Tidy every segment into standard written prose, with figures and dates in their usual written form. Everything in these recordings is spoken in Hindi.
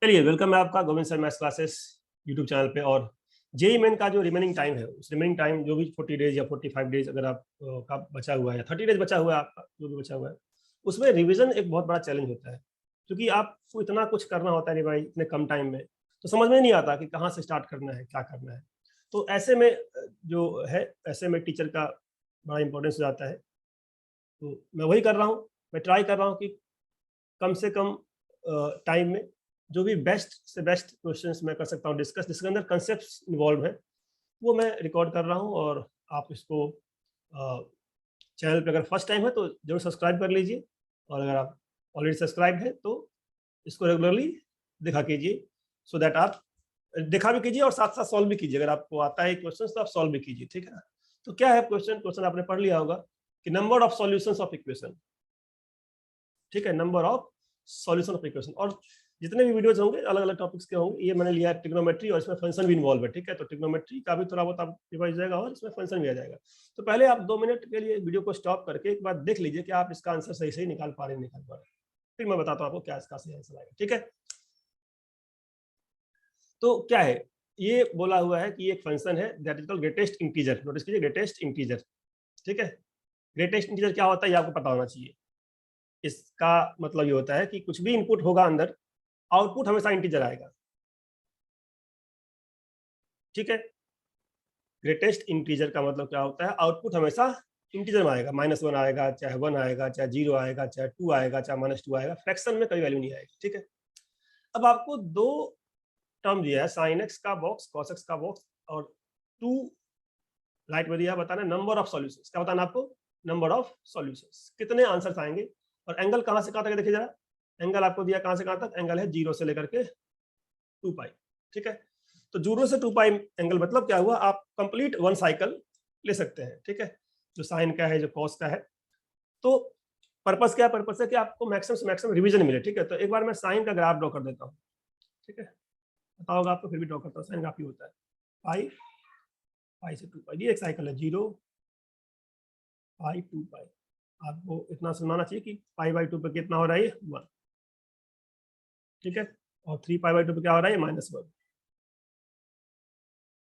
चलिए, वेलकम है आपका Govind sir maths classes YouTube channel पे। और जेई मेन का जो रिमेनिंग टाइम है, उस रिमेनिंग टाइम जो भी 40 डेज या 45 डेज अगर आप का बचा हुआ है या 30 डेज बचा हुआ है, आपका जो भी बचा हुआ है, उसमें रिवीजन एक बहुत बड़ा चैलेंज होता है। क्योंकि आपको इतना कुछ करना होता है रिवाइज इतने कम टाइम में, तो समझ में नहीं आता कि कहाँ से स्टार्ट करना है, क्या करना है। तो ऐसे में जो है, ऐसे में टीचर का बड़ा इंपॉर्टेंस हो जाता है। तो मैं वही कर रहा हूँ, मैं ट्राई कर रहा हूँ कि कम से कम टाइम में जो भी बेस्ट से बेस्ट क्वेश्चंस मैं कर सकता हूँ डिस्कस, जिसके अंदर कंसेप्ट्स इन्वॉल्व हैं, वो मैं रिकॉर्ड कर रहा हूँ। और आप इसको चैनल पे अगर फर्स्ट टाइम है तो जरूर सब्सक्राइब कर लीजिए, और अगर आप ऑलरेडी सब्सक्राइब है तो इसको रेगुलरली देखा कीजिए, सो दैट आप देखा भी कीजिए और साथ साथ सॉल्व भी कीजिए। अगर आपको आता है क्वेश्चन तो आप सॉल्व भी कीजिए, ठीक है ना। तो क्या है क्वेश्चन आपने पढ़ लिया होगा कि number of solutions of equation, ठीक है, number of solution of equation. और जितने भी वीडियोज होंगे अलग अलग टॉपिक्स के होंगे, ये मैंने लिया है ट्रिग्नोमेट्री, और इसमें फंक्शन भी इन्वॉल्व है, ठीक है। तो ट्रिग्नोमेट्री का भी थोड़ा बहुत आप रिवाइज जाएगा और इसमें फंक्शन भी आ जाएगा। तो पहले आप 2 मिनट के लिए वीडियो को स्टॉप करके एक बार देख लीजिए कि आप इसका आंसर सही सही निकाल पा रहे हैं, निकाल पा रहे हैं। फिर मैं बताता हूँ आपको क्या इसका सही आंसर आएगा, ठीक है। तो क्या है, ये बोला हुआ है कि ये एक फंक्शन है that is called greatest integer. Notice कीजिए, ग्रेटेस्ट इंटीजर, ठीक है। ग्रेटेस्ट इंटीजर क्या होता है ये आपको पता होना चाहिए। इसका मतलब ये होता है कि कुछ भी इनपुट होगा अंदर, आउटपुट हमेशा इंटीजर आएगा, ठीक है। ग्रेटेस्ट इंटीजर का मतलब क्या होता है, आउटपुट हमेशा इंटीजर में आएगा। -1 आएगा, चाहे 1 आएगा, चाहे 0 आएगा, चाहे 2 आएगा, चाहे -2 आएगा, फ्रैक्शन में कोई वैल्यू नहीं आएगी, ठीक है। अब आपको 2 टर्म दिया है, साइन एक्स का बॉक्स, कॉस एक्स का बॉक्स, और 2 राइट में दिया है, बताना नंबर ऑफ सॉल्यूशंस। क्या बताना आपको, नंबर ऑफ सॉल्यूशंस, कितने आंसर्स आएंगे। और एंगल कहाँ से कहाँ तक, देखिए जरा, एंगल आपको दिया कहाँ से कहाँ तक, एंगल है 0 से लेकर के 2 पाई, ठीक है। तो 0 से 2 पाई एंगल मतलब क्या हुआ, आप कंप्लीट 1 साइकिल ले सकते हैं, ठीक है। जो साइन का है, जो कॉस का है। तो पर्पस क्या है, पर्पस है कि आपको मैक्सिमम से मैक्सिमम रिवीजन मिले, ठीक है। तो एक बार मैं साइन का ग्राफ ड्रॉ कर देता हूँ, ठीक है। पता होगा आपको, फिर भी ड्रॉ करता हूँ। साइन ग्राफ ही होता है पाई, पाई से 2 पाई, ये एक साइकिल है, 0 पाई 2 पाई। आपको इतना सुनाना चाहिए कि पाई बाई 2 पे कितना हो रहा है, 1, ठीक है। और 3 पाई बाई 2 पे क्या हो रहा है, -1।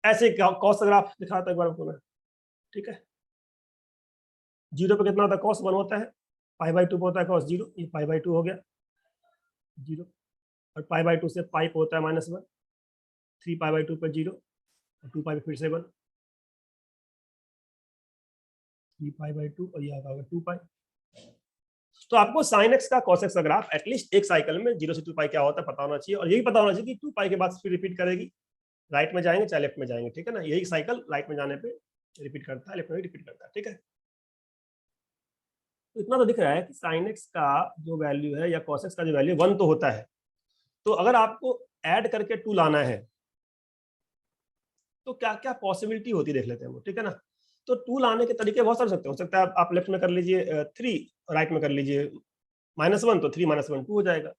ऐसे कॉस का ग्राफ दिखाता है एक बार आपको मैं, ठीक है। 0 पे कितना होता है, cos 1 होता है, पाई बाई 2 पे होता है cos 0, ये पाई बाई 2 हो गया 0। और पाई बाई 2 से पाई पे होता है -1, 3 पाई बाई 2 पे 0, और 2 पाई पे फिर से 1, 3 पाई बाई 2, और ये आता होगा 2 पाई। तो आपको साइन एक्स का cos एक्स का ग्राफ एटलीस्ट एक साइकिल में 0 से 2 पाई क्या होता है पता होना चाहिए, और यही पता होना चाहिए कि 2 पाई के बाद फिर रिपीट करेगी, राइट में जाएंगे चाहे लेफ्ट में जाएंगे, ठीक है ना। यही साइकिल राइट में जाने पे रिपीट करता है, लेफ्ट में भी रिपीट करता है, ठीक है। तो इतना तो दिख रहा है कि साइन एक्स का जो वैल्यू है या cos एक्स का जो वैल्यू 1 तो होता है। तो अगर आपको ऐड करके 2 लाना है तो क्या क्या पॉसिबिलिटी होती है देख लेते हैं वो, ठीक है ना। तो 2 लाने के तरीके बहुत सारे हो सकते हैं। आप लेफ्ट में कर लीजिए 3, राइट में कर लीजिए -1, तो 3 -1 2 हो जाएगा,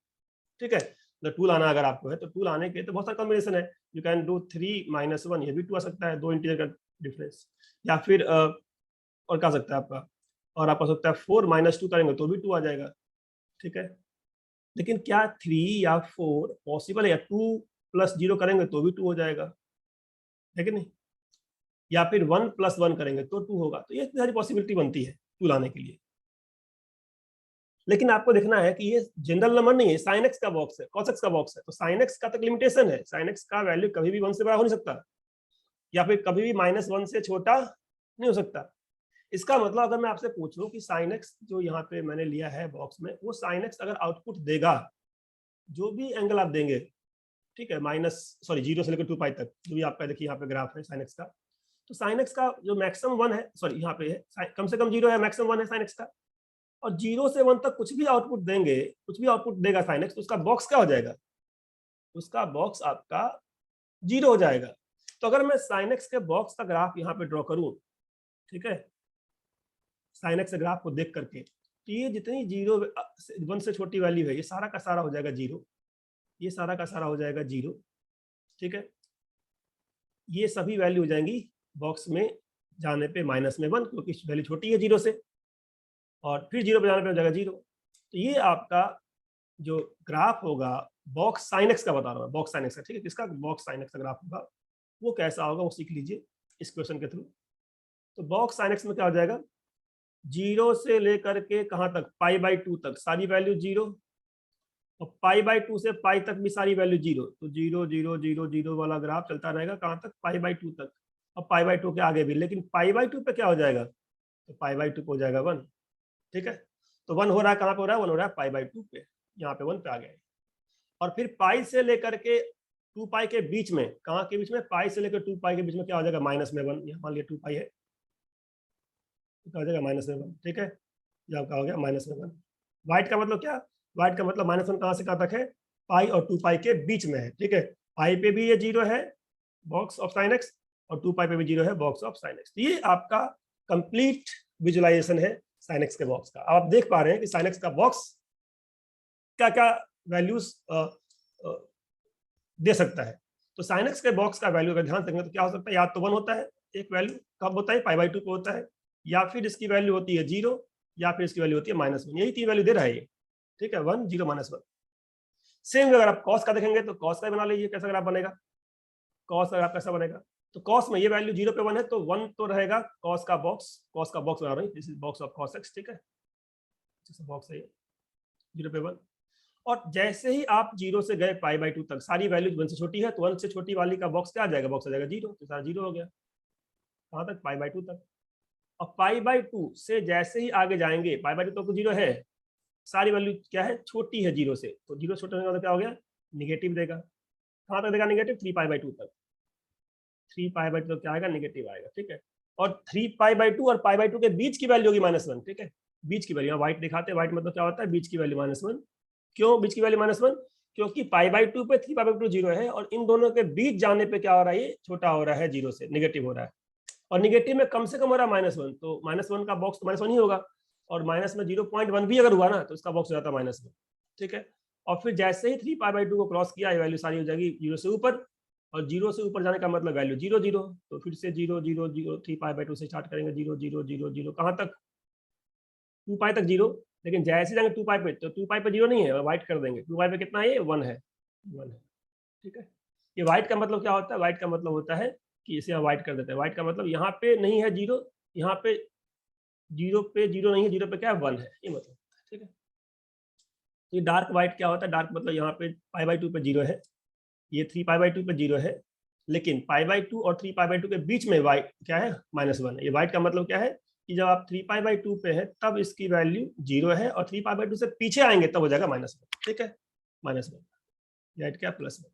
ठीक है। तो 2 लाना अगर आपको है तो 2 लाने के तो बहुत सारे कॉम्बिनेशन है। यू कैन डू 3 -1, ये भी 2 आ सकता है, 2 इंटीजर का डिफरेंस। या फिर और क्या सकता है आपका, और आप कर सकता है 4 -2 करेंगे तो भी 2 आ जाएगा, ठीक है। लेकिन क्या 3 या 4 पॉसिबल है, या 2 + 0 करेंगे तो भी 2 हो जाएगा, है कि नहीं। या फिर 1 + 1 करेंगे तो 2 होगा। तो ये सारी पॉसिबिलिटी बनती है 2 लाने के लिए। लेकिन आपको देखना है कि ये जनरल नंबर नहीं है, साइन एक्स का बॉक्स है, cos एक्स का बॉक्स है। तो साइन एक्स का तक लिमिटेशन है, साइन एक्स का वैल्यू कभी भी 1 से बड़ा हो नहीं सकता, या फिर कभी भी -1 से छोटा नहीं हो सकता। इसका मतलब अगर मैं आपसे पूछूं कि साइन एक्स जो यहाँ पे मैंने लिया है बॉक्स में, वो साइन एक्स अगर आउटपुट देगा, जो भी एंगल आप देंगे, ठीक है, 0 से लेकर 2 पाई तक, जो भी आपका देखिए यहाँ पे ग्राफ है साइन एक्स का। तो साइन एक्स का जो मैक्सिमम 1 है, सॉरी यहाँ पे है कम से कम 0 है, मैक्सिमम 1 है साइन एक्स का। और 0 से 1 तक कुछ भी आउटपुट देंगे, कुछ भी आउटपुट देगा साइन एक्स, तो उसका बॉक्स क्या हो जाएगा, उसका बॉक्स आपका 0 हो जाएगा। तो अगर मैं साइन एक्स के बॉक्स का ग्राफ यहाँ पे ड्रॉ करूं, ठीक है, साइन एक्स के ग्राफ को देख करके, तो ये जितनी 1 से छोटी वैल्यू है, ये सारा का सारा हो जाएगा 0, ये सारा का सारा हो जाएगा 0, ठीक है। ये सभी वैल्यू हो जाएंगी बॉक्स में जाने पे -1, क्योंकि वैल्यू छोटी है 0 से, और फिर 0 पे जाने पे हो जाएगा 0। तो ये आपका जो ग्राफ होगा बॉक्स साइन एक्स का बता रहा हूँ, बॉक्स साइन एक्स का, ठीक है। किसका? बॉक्स साइन एक्स का ग्राफ होगा, वो कैसा होगा वो सीख लीजिए इस क्वेश्चन के थ्रू। तो बॉक्स साइन एक्स में क्या हो जाएगा, 0 से लेकर के कहाँ तक, π/2 तक सारी वैल्यू 0, और π/2 से पाई तक भी सारी वैल्यू 0, तो 0 0 0 0 वाला ग्राफ चलता रहेगा कहाँ तक, π/2 तक, और π/2 के आगे भी। लेकिन π/2 पे क्या हो जाएगा, तो π/2 पे हो जाएगा 1, ठीक है। तो 1 हो रहा है कहाँ पे हो रहा है, 1 हो रहा है π/2 पे, यहाँ पे 1 पे आ गया। और फिर पाई से लेकर के 2 पाई के बीच में, कहाँ के बीच में, पाई से लेकर 2 पाई के बीच में क्या हो जाएगा, माइनस में 1, यहाँ मान लिया 2 पाई है, तो क्या हो जाएगा माइनस में 1, ठीक है। यहाँ क्या हो गया माइनस में 1। वाइट का मतलब क्या, वाइट का मतलब -1 कहाँ से कहाँ तक है, पाई और 2 पाई के बीच में है, ठीक है। पाई पे भी ये 0 है बॉक्स ऑफ साइन एक्स, और 2 पाई पे भी 0 है बॉक्स ऑफ साइन एक्स। ये आपका कंप्लीट विजुअलाइजेशन है साइन एक्स के बॉक्स का। आप देख पा रहे हैं कि साइन एक्स का बॉक्स क्या क्या वैल्यूज दे सकता है। तो साइन एक्स के बॉक्स का वैल्यू अगर ध्यान देंगे तो क्या हो सकता है, या तो 1 होता है एक वैल्यू, कब होता है, π/2 पे होता है, या फिर इसकी वैल्यू होती है 0, या फिर इसकी वैल्यू होती है -1। यही 3 वैल्यू दे रहा है ये, ठीक है, 1 0 -1। सेम अगर आप कॉस का देखेंगे तो कॉस का बना लीजिए, कैसा ग्राफ बनेगा, कॉस का ग्राफ कैसा बनेगा, तो कॉस में ये वैल्यू 0 पे 1 है, तो 1 तो रहेगा कॉस का बॉक्स बना रहा हूँ, this is box of cos x, ठीक है, बॉक्स है 0 पे 1। और जैसे ही आप 0 से गए π/2 तक, सारी वैल्यूज 1 से छोटी है, तो 1 से छोटी वाली का बॉक्स क्या आ जाएगा, बॉक्स आ जाएगा 0, तो सारा 0 हो गया, कहाँ तक, π/2 तक। और π/2 से जैसे ही आगे जाएंगे, π/2 तो 0 है, सारी वैल्यू क्या है, छोटी है 0 से, तो 0 छोटा होने का क्या हो गया, निगेटिव देगा, कहाँ तक देगा निगेटिव, 3π/2 तक, 3π/2 तक क्या आएगा, निगेटिव आएगा, ठीक है। और 3π/2 और π/2 के बीच की वैल्यू होगी -1, ठीक है, बीच की वैल्यू, व्हाइट दिखाते हैं, व्हाइट मतलब क्या होता है, बीच की वैल्यू -1। क्यों बीच की वैल्यू -1, क्योंकि π/2 पे 3π/2 0 है, और इन दोनों के बीच जाने पे क्या हो रहा है, ये छोटा हो रहा है 0 से, निगेटिव हो रहा है, और निगेटिव में कम से कम हो रहा है -1, तो -1 का बॉक्स तो -1 ही होगा, और माइनस में 0.1 भी अगर हुआ ना तो इसका बॉक्स हो जाता है -1, ठीक है। और फिर जैसे ही 3π/2 को क्रॉस किया, ये वैल्यू सारी हो जाएगी 0 से ऊपर, और 0 से ऊपर जाने का मतलब वैल्यू 0 0, तो फिर से 0 0 0, 3π/2 से स्टार्ट करेंगे 0 0 0 0, कहाँ तक, 2 पाई तक 0, लेकिन जैसे जाएंगे 2 पाई पे, तो 2 पाई पे 0 नहीं है, व्हाइट कर देंगे, 2 पाई पे कितना है, 1 है, 1 है, ठीक है। ये व्हाइट का मतलब क्या होता है, व्हाइट का मतलब होता है कि इसे हम व्हाइट कर देते हैं, व्हाइट का मतलब यहाँ पे नहीं है 0, यहाँ पे 0 पे 0 नहीं है, 0 पे क्या है, 1 है, ये मतलब, ठीक है। ये डार्क व्हाइट क्या होता है, डार्क मतलब यहाँ पे π/2 पे 0 है, ये 3π/2 पे 0 है, लेकिन π/2 और 3π/2 के बीच में व्हाइट क्या है, -1 है। ये व्हाइट का मतलब क्या है कि जब आप 3π/2 पे है तब इसकी वैल्यू 0 है, और 3π/2 से पीछे आएंगे तब हो जाएगा -1, ठीक है, -1, राइट क्या, +1।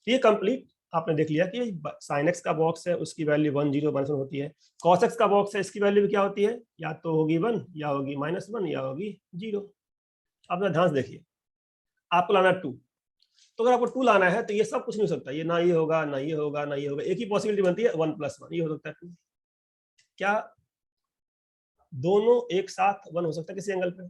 ये कंप्लीट आपने देख लिया कि साइन एक्स का बॉक्स है, उसकी वैल्यू 1 0 -1 होती है, कॉस एक्स का बॉक्स है, इसकी वैल्यू भी क्या होती है, या तो होगी 1, या होगी -1, या होगी 0। अब ना ध्यान से देखिए, आपको लाना 2, तो अगर आपको 2 लाना है तो ये सब कुछ नहीं हो सकता, ये ना ये होगा, ना ये होगा, ना ये होगा, एक ही पॉसिबिलिटी बनती है 1 + 1, ये हो सकता है 2। क्या दोनों एक साथ 1 हो सकता है किसी एंगल पे,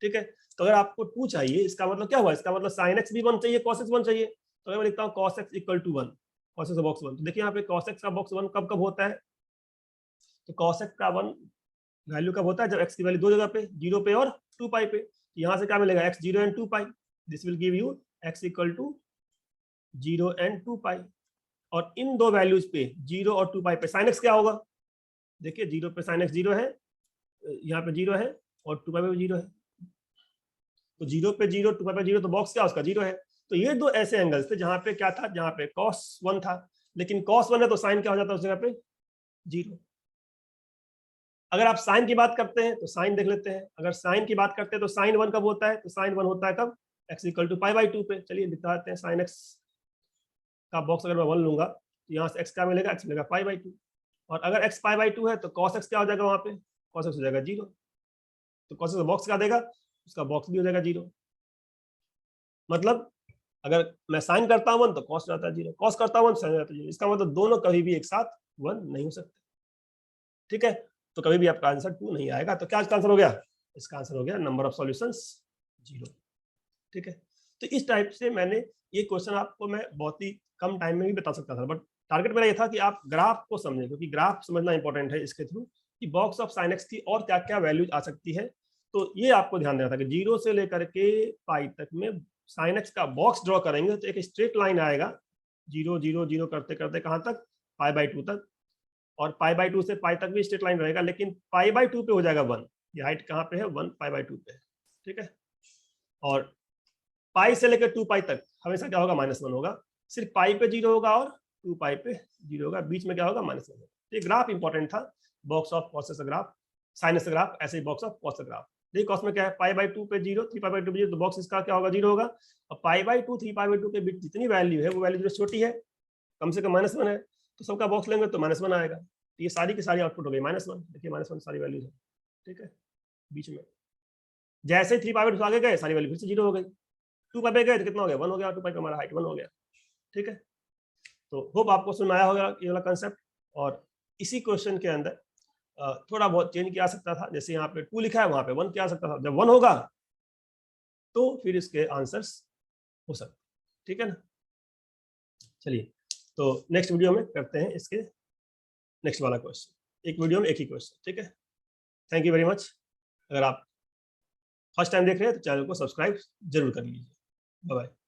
ठीक है। तो अगर आपको 2 चाहिए, इसका मतलब क्या हुआ, इसका मतलब साइन एक्स भी 1 चाहिए, कॉस एक्स 1 चाहिए, तो अगर मैं लिखता हूँ cos x = 1, cos x का बॉक्स 1, तो देखिए यहाँ पे cos x का बॉक्स 1 कब कब होता है, तो cos x का 1 वैल्यू कब होता है, जब x की वैल्यू दो जगह पे, 0 पे और 2 पाई पे, यहाँ से क्या मिलेगा, x 0 and 2 pi, this will give you x = 0 and 2 पाई। और इन दो वैल्यूज पे 0 और 2 पाई पे साइन एक्स क्या होगा, देखिए 0 पे साइन एक्स 0 है, यहाँ पे 0 है, और 2 पाई पे 0 है, तो 0 पे 0, 2 पाई पे 0, तो बॉक्स क्या उसका 0 है। तो ये दो ऐसे एंगल्स थे जहाँ पे क्या था, जहाँ पे cos 1 था, लेकिन cos 1 है तो साइन क्या हो जाता है उस जगह पे, 0। अगर आप साइन की बात करते हैं तो साइन देख लेते हैं, अगर साइन की बात करते हैं तो साइन 1 कब होता है, तो साइन 1 होता है कब, x = π/2 पे। चलिए दिखाते हैं, साइन x का बॉक्स अगर मैं 1 लूंगा तो यहाँ से x क्या मिलेगा, x मिलेगा π/2, और अगर x π/2 है तो cos x क्या हो जाएगा, वहाँ पे cos x हो जाएगा 0, तो cos x का बॉक्स क्या देगा, उसका बॉक्स भी हो जाएगा 0। मतलब अगर मैं साइन करता हूँ 1 तो कॉस जाता है 0, कॉस करता हूँ 1 साइन जाता है 0, इसका मतलब दोनों कभी भी एक साथ 1 नहीं हो सकते, ठीक है। तो कभी भी आपका आंसर 2 नहीं आएगा। तो क्या इसका आंसर हो गया, इसका आंसर हो गया नंबर ऑफ सॉल्यूशंस 0, ठीक है। तो इस टाइप से मैंने ये क्वेश्चन आपको मैं बहुत ही कम टाइम में भी बता सकता था, बट टारगेट मेरा ये था कि आप ग्राफ को समझें, क्योंकि ग्राफ समझना इंपॉर्टेंट है इसके थ्रू, कि बॉक्स ऑफ साइन एक्स की और क्या क्या वैल्यूज आ सकती है। तो ये आपको ध्यान देना था कि 0 से लेकर के पाई तक में साइन एक्स का बॉक्स ड्रॉ करेंगे तो एक स्ट्रेट लाइन आएगा 0 0 0 करते करते कहाँ तक, π/2 तक, और π/2 से पाई तक भी स्ट्रेट लाइन रहेगा, लेकिन π/2 पे हो जाएगा 1। ये हाइट कहाँ पे है, 1 π/2 पे, ठीक है। और पाई से लेकर 2 पाई तक हमेशा क्या होगा, -1 होगा। सिर्फ पाई पे 0 होगा और 2 पाई पे 0 होगा, बीच में क्या होगा, -1 होगा। ये ग्राफ इंपॉर्टेंट था, box of cos graph, sinus graph, ऐसे ही बॉक्स ऑफ कॉस ग्राफ। देखिए कॉस में क्या है, π/2 पे 0, 3π/2 पे 0, तो बॉक्स इसका क्या होगा, 0 होगा। और π/2 3π/2 के बीच जितनी वैल्यू है वो वैल्यू जो छोटी है, कम से कम -1 है, तो सबका बॉक्स लेंगे तो -1 आएगा। तो ये सारी की सारी आउटपुट हो गई -1। देखिए -1 सारी वैल्यूज है, ठीक है, बीच में। जैसे 3π/2 आगे गए सारी वैल्यू फिर से 0 हो गई, 2 पाई पे गए तो कितना हो गया, 1 हो गया, 2 पाई पे हमारा हाइट 1 हो गया, ठीक है। तो होप आपको समझ में आया होगा ये वाला कंसेप्ट। और इसी क्वेश्चन के अंदर थोड़ा बहुत चेंज किया सकता था, जैसे यहाँ पे 2 लिखा है वहां पे 1 किया सकता था। जब 1 होगा तो फिर इसके आंसर्स हो सकते, ठीक है ना। चलिए, तो नेक्स्ट वीडियो में करते हैं इसके नेक्स्ट वाला क्वेश्चन, एक वीडियो में एक ही क्वेश्चन, ठीक है। Thank you very much. अगर आप फर्स्ट टाइम देख रहे हैं तो चैनल को सब्सक्राइब जरूर कर लीजिए। Bye bye.